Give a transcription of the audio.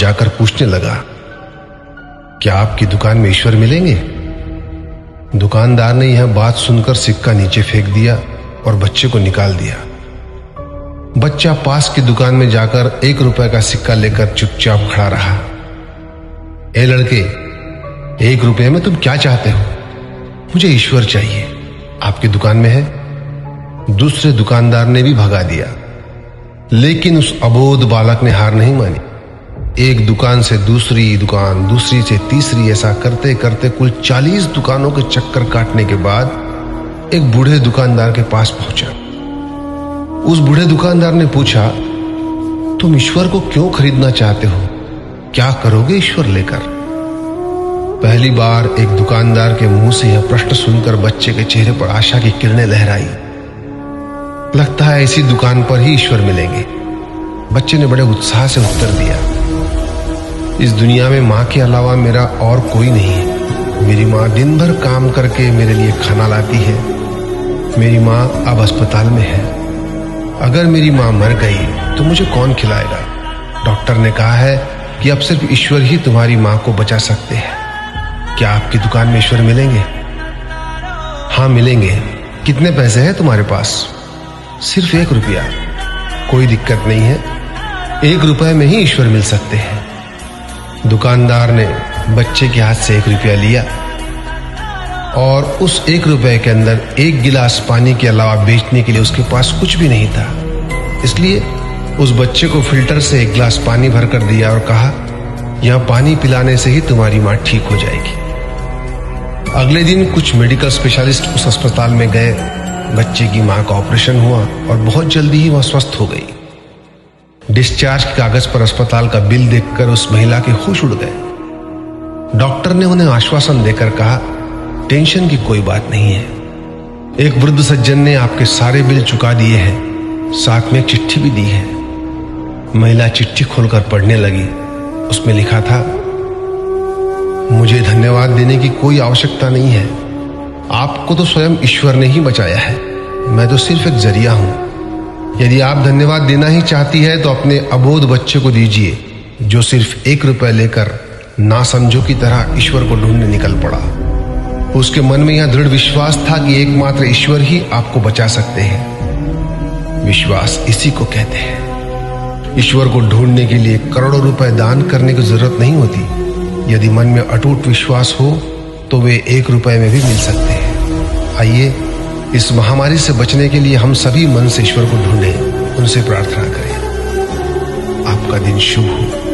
जाकर पूछने लगा, क्या आपकी दुकान में ईश्वर मिलेंगे? दुकानदार ने यह बात सुनकर सिक्का नीचे फेंक दिया और बच्चे को निकाल दिया। बच्चा पास की दुकान में जाकर 1 रुपए का सिक्का लेकर चुपचाप खड़ा रहा। ए लड़के, 1 रुपए में तुम क्या चाहते हो? मुझे ईश्वर चाहिए, आपकी दुकान में है? दूसरे दुकानदार ने भी भगा दिया, लेकिन उस अबोध बालक ने हार नहीं मानी। एक दुकान से दूसरी दुकान, दूसरी से तीसरी, ऐसा करते करते कुल 40 दुकानों के चक्कर काटने के बाद एक बूढ़े दुकानदार के पास पहुंचा। उस बूढ़े दुकानदार ने पूछा, तुम ईश्वर को क्यों खरीदना चाहते हो? क्या करोगे ईश्वर लेकर? पहली बार एक दुकानदार के मुंह से यह प्रश्न सुनकर बच्चे के चेहरे पर आशा की किरणें लहराई। लगता है इसी दुकान पर ही ईश्वर मिलेंगे। बच्चे ने बड़े उत्साह से उत्तर दिया, इस दुनिया में माँ के अलावा मेरा और कोई नहीं है। मेरी माँ दिन भर काम करके मेरे लिए खाना लाती है। मेरी माँ अब अस्पताल में है। अगर मेरी माँ मर गई तो मुझे कौन खिलाएगा? डॉक्टर ने कहा है कि अब सिर्फ ईश्वर ही तुम्हारी माँ को बचा सकते हैं। क्या आपकी दुकान में ईश्वर मिलेंगे? हाँ मिलेंगे। कितने पैसे हैं तुम्हारे पास? सिर्फ 1 रुपया। कोई दिक्कत नहीं है, 1 रुपए में ही ईश्वर मिल सकते हैं। दुकानदार ने बच्चे के हाथ से 1 रुपया लिया और उस 1 रुपए के अंदर 1 गिलास पानी के अलावा बेचने के लिए उसके पास कुछ भी नहीं था। इसलिए उस बच्चे को फिल्टर से 1 गिलास पानी भरकर दिया और कहा, यह पानी पिलाने से ही तुम्हारी माँ ठीक हो जाएगी। अगले दिन कुछ मेडिकल स्पेशलिस्ट उस अस्पताल में गए। बच्चे की माँ का ऑपरेशन हुआ और बहुत जल्दी ही वह स्वस्थ हो गई। डिस्चार्ज के कागज पर अस्पताल का बिल देखकर उस महिला के होश उड़ गए। डॉक्टर ने उन्हें आश्वासन देकर कहा, टेंशन की कोई बात नहीं है। एक वृद्ध सज्जन ने आपके सारे बिल चुका दिए हैं, साथ में एक चिट्ठी भी दी है। महिला चिट्ठी खोलकर पढ़ने लगी। उसमें लिखा था, मुझे धन्यवाद देने की कोई आवश्यकता नहीं है। आपको तो स्वयं ईश्वर ने ही बचाया है। मैं तो सिर्फ एक जरिया हूं। यदि आप धन्यवाद देना ही चाहती है तो अपने अबोध बच्चे को दीजिए, जो सिर्फ 1 रुपए लेकर नासमझों की तरह ईश्वर को ढूंढने निकल पड़ा। उसके मन में यह दृढ़ विश्वास था कि एकमात्र ईश्वर ही आपको बचा सकते हैं। विश्वास इसी को कहते हैं। ईश्वर को ढूंढने के लिए करोड़ों रुपए दान करने की जरूरत नहीं होती। यदि मन में अटूट विश्वास हो तो वे 1 रुपए में भी मिल सकते हैं। आइए इस महामारी से बचने के लिए हम सभी मन से ईश्वर को ढूंढें, उनसे प्रार्थना करें। आपका दिन शुभ हो।